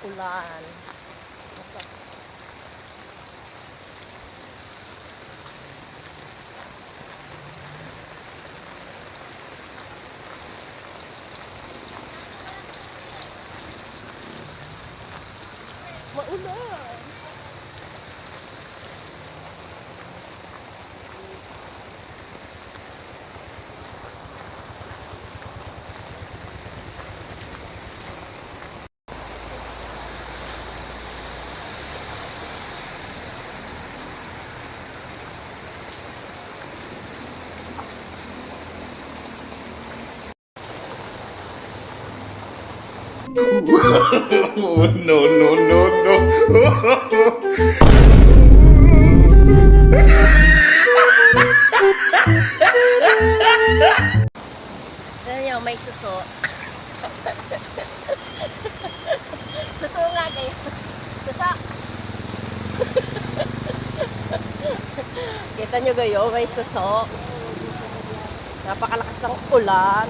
ulan. Maulan. No, no, no, no. Tignan nyo, may suso. Suso nga kayo. Suso. Kita nyo kayo, may suso. Napakalakas ng ulan.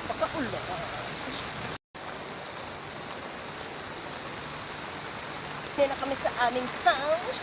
Napaka-ulan. Hindi na kami sa aming house.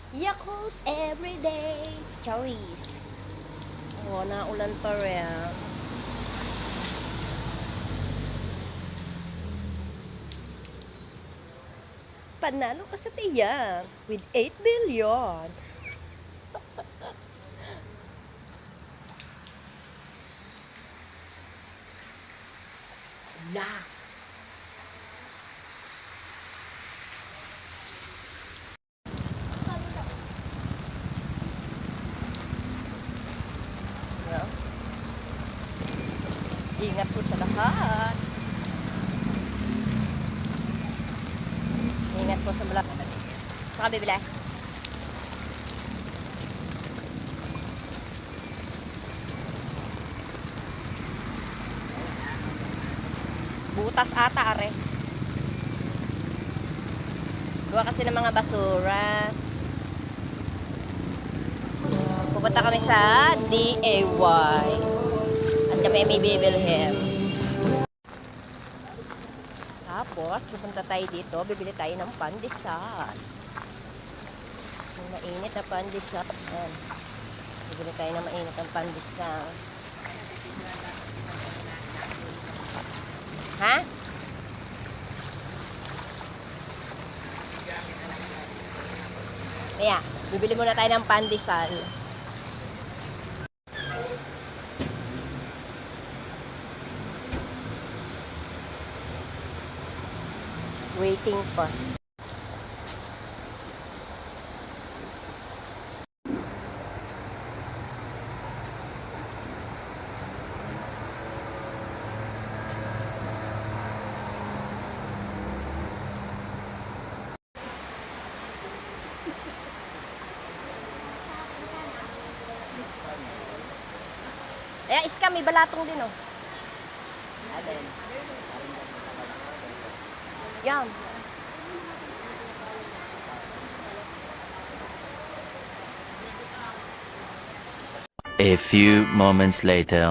Yakult everyday. Charis. Oh, naulan pa rin. Panalo ka sa tiyan with 8 billion. Na. Ingat po sa lahat. Ingat po sa mga. Saka bibili. Butas ata are. Gawa kasi ng mga basura. Pupunta kami sa DAY. At kami may bibilhin. Tapos, pupunta tayo dito. Bibili tayo ng pandesal. Mainit na pandesal. Ayan. Bibili tayo ng mainit ng pandesal. Ha? Kaya, bibili muna tayo ng pandesal. Waiting pa. Eh, iska, may balatong din, oh. Yan. A few moments later.